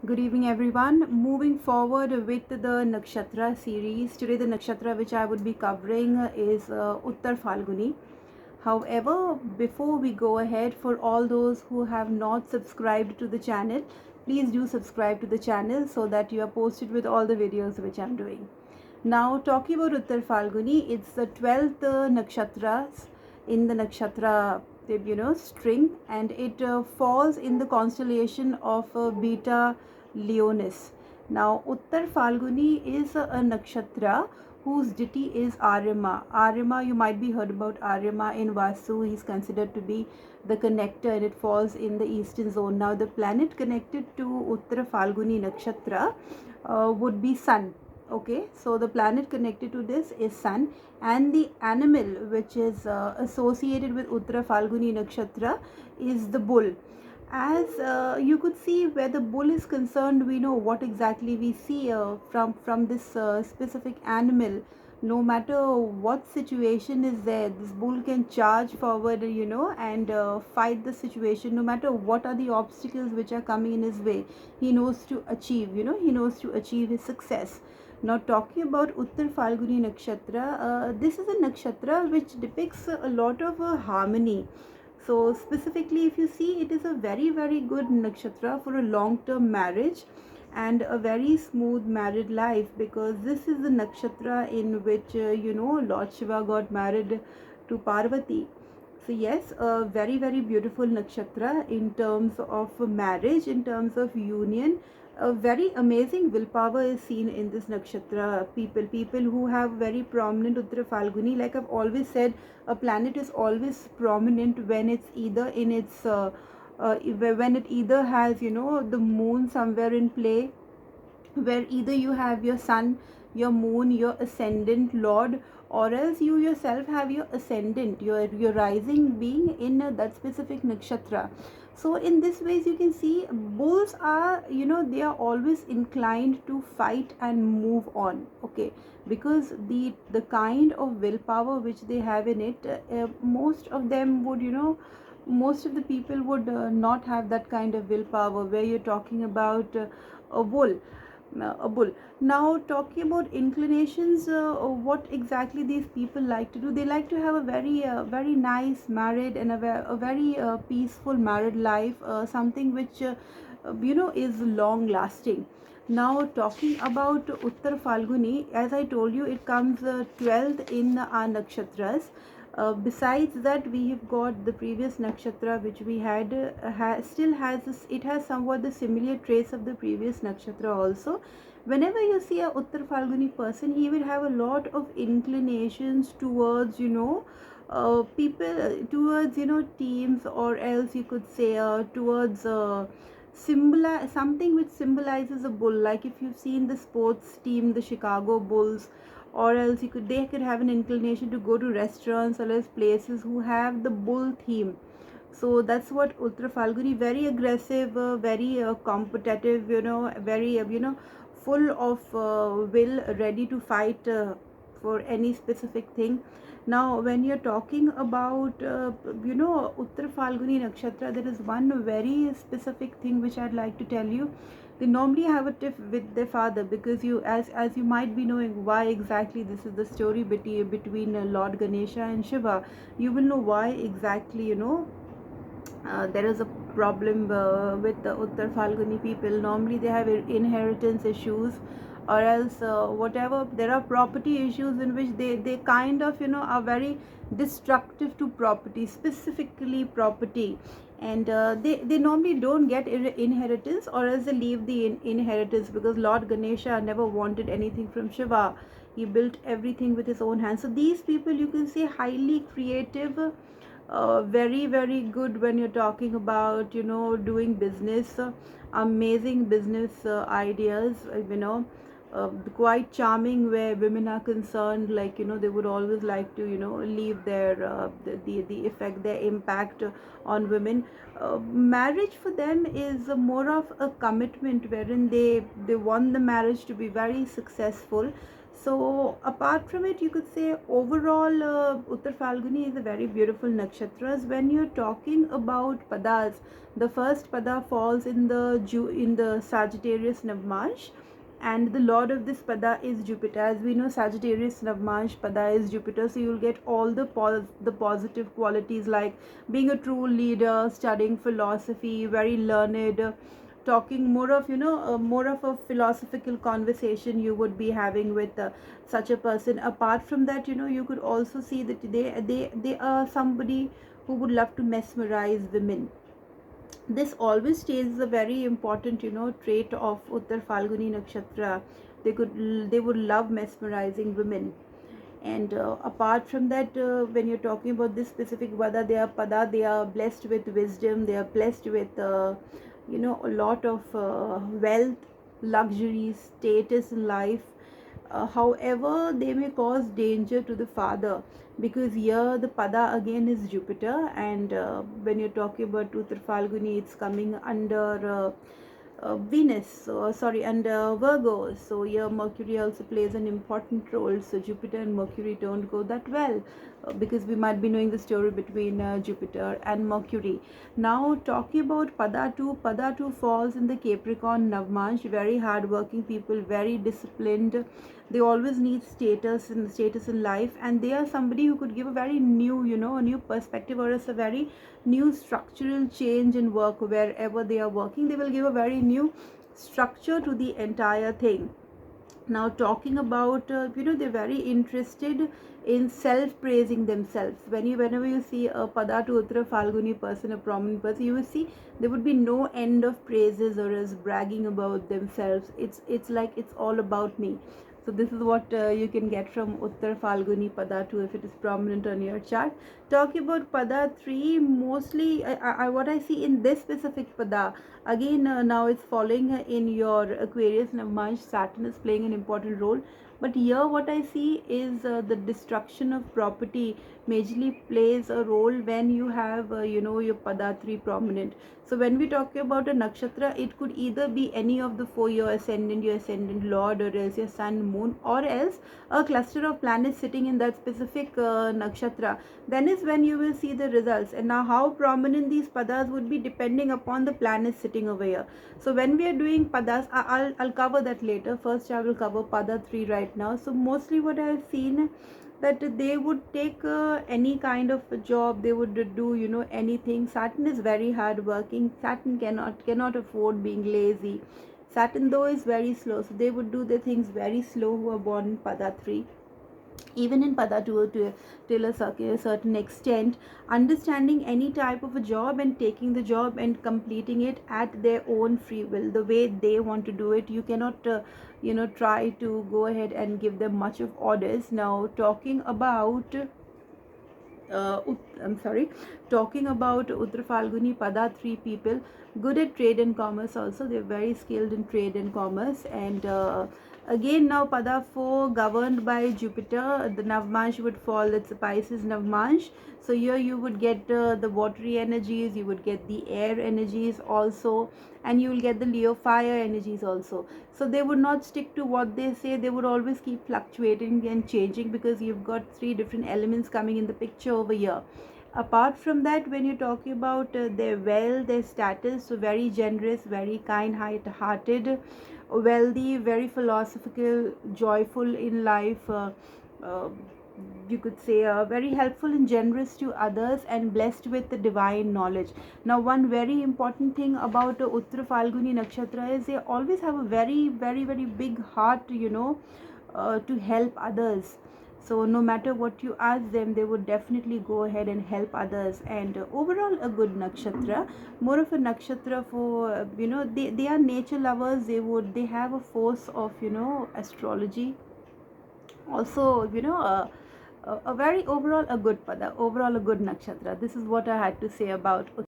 Good evening, everyone. Moving forward with the Nakshatra series, today the Nakshatra which I would be covering is Uttar Phalguni. However, before we go ahead, for all those who have not subscribed to the channel, please do subscribe to the channel so that you are posted with all the videos which I'm doing. Now, talking about Uttar Phalguni, it's the 12th Nakshatras in the Nakshatra string, and it falls in the constellation of Beta Leonis. Now, Uttar Phalguni is a nakshatra whose deity is Aryama. Aryama, you might be heard about Aryama in Vastu. He is considered to be the connector, and it falls in the eastern zone. Now, the planet connected to Uttara Phalguni Nakshatra would be Sun. Okay, so the planet connected to this is Sun, and the animal which is associated with Uttara Phalguni Nakshatra is the bull. As you could see, where the bull is concerned, we know what exactly we see from this specific animal. No matter what situation is there, this bull can charge forward, and fight the situation. No matter what are the obstacles which are coming in his way, he knows to achieve. He knows to achieve his success. Now, talking about Uttar Phalguni Nakshatra, this is a nakshatra which depicts a lot of harmony. So specifically, if you see, it is a very good nakshatra for a long-term marriage and a very smooth married life, because this is the nakshatra in which Lord Shiva got married to Parvati. So yes, a very beautiful nakshatra in terms of marriage, in terms of union. A very amazing willpower is seen in this nakshatra. People who have very prominent Uttara Phalguni, like I've always said, a planet is always prominent when it's either in its when it either has the moon somewhere in play, where either you have your sun, your moon, your ascendant lord, or else you yourself have your ascendant, your rising being in that specific nakshatra. So in this ways, you can see bulls are, they are always inclined to fight and move on. Okay, because the kind of willpower which they have in it, most of them would, most of the people would not have that kind of willpower, where you're talking about a bull. Now, talking about inclinations, what exactly these people like to do, they like to have a very nice married and a very peaceful married life, something which is long lasting. Now, talking about Uttar Phalguni, as I told you, it comes 12th in our nakshatras. Besides that, we have got the previous nakshatra which we had, still has this, it has somewhat the similar traits of the previous nakshatra also. Whenever you see a Uttar Phalguni person, he will have a lot of inclinations towards people, towards teams, or else you could say towards something which symbolizes a bull. Like if you've seen the sports team, the Chicago Bulls, or else they could have an inclination to go to restaurants or else places who have the bull theme. So that's what Uttara Phalguni, very aggressive, very competitive, very full of will, ready to fight for any specific thing. Now, when you're talking about Uttara Phalguni Nakshatra, there is one very specific thing which I'd like to tell you. They normally have a tiff with their father, because you, as you might be knowing why exactly this is the story between Lord Ganesha and Shiva. You will know why exactly, there is a problem with the Uttar Phalguni people. Normally they have inheritance issues, or else whatever, there are property issues in which they kind of are very destructive to property, specifically property. And they normally don't get inheritance, or else they leave the inheritance, because Lord Ganesha never wanted anything from Shiva. He built everything with his own hands. So these people, you can say, highly creative, very good when you're talking about doing business, amazing business ideas, quite charming where women are concerned. Like they would always like to leave their the effect, their impact on women. Marriage for them is more of a commitment, wherein they want the marriage to be very successful. So apart from it, you could say overall Uttar Phalguni is a very beautiful nakshatras. When you're talking about padas, the first pada falls in the Sagittarius Navmansh, and the lord of this pada is Jupiter. As we know, Sagittarius Navmansh pada is Jupiter, so you'll get all the positive qualities like being a true leader, studying philosophy, very learned, talking more of more of a philosophical conversation you would be having with such a person. Apart from that, you could also see that they are somebody who would love to mesmerize women. This always stays a very important trait of Uttar Phalguni Nakshatra. They would love mesmerizing women. And apart from that, when you're talking about this specific pada, they are blessed with wisdom, they are blessed with a lot of wealth, luxury, status in life. However, they may cause danger to the father, because here the pada again is Jupiter, and when you're talking about Uttar Phalguni, it's coming under Venus, so sorry, and Virgo. So here Mercury also plays an important role. So Jupiter and Mercury don't go that well, because we might be knowing the story between Jupiter and Mercury. Now talking about Pada 2 falls in the Capricorn Navmansh. Very hardworking people, very disciplined. They always need status in life, and they are somebody who could give a very new, a new perspective, or a very new structural change in work. Wherever they are working, they will give a very new structure to the entire thing. Now talking about they're very interested in self praising themselves. Whenever you see a pada to Uttara Phalguni person, a prominent person, you will see there would be no end of praises or as bragging about themselves. It's like it's all about me. So this is what you can get from Uttar Phalguni pada 2 if it is prominent on your chart. Talking about pada 3, mostly what I see in this specific pada, again now it's falling in your Aquarius Navmansh. Saturn is playing an important role, but here what I see is the destruction of property majorly plays a role when you have your pada 3 prominent. So when we talk about a nakshatra, it could either be any of the 4, your ascendant lord, or else your sun, moon, or else a cluster of planets sitting in that specific nakshatra. Then is when you will see the results. And now how prominent these padas would be depending upon the planets sitting over here. So when we are doing padas, I'll cover that later. First I will cover pada 3 right now. So mostly what I have seen, that they would take any kind of a job, they would do anything. Saturn is very hard working. Saturn cannot afford being lazy. Saturn though is very slow, so they would do the things very slow who are born in pada 3. Even in pada 2 till a certain extent, understanding any type of a job and taking the job and completing it at their own free will, the way they want to do it. You cannot try to go ahead and give them much of orders. Now talking about talking about Uttara Phalguni pada 3 people, good at trade and commerce also. They're very skilled in trade and commerce. And again now pada 4 governed by Jupiter, the Navmansh would fall, that's the Pisces Navmansh. So here you would get the watery energies, you would get the air energies also, and you will get the Leo fire energies also. So they would not stick to what they say, they would always keep fluctuating and changing, because you've got 3 different elements coming in the picture over here. Apart from that, when you're talking about their wealth, their status, so very generous, very kind hearted, wealthy, very philosophical, joyful in life, you could say very helpful and generous to others, and blessed with the divine knowledge. Now one very important thing about Uttara Phalguni Nakshatra is they always have a very very very big heart, to help others. So no matter what you ask them, they would definitely go ahead and help others. And overall a good nakshatra, more of a nakshatra for they are nature lovers. They have a force of astrology also, a very overall a good pada, overall a good nakshatra. This is what I had to say about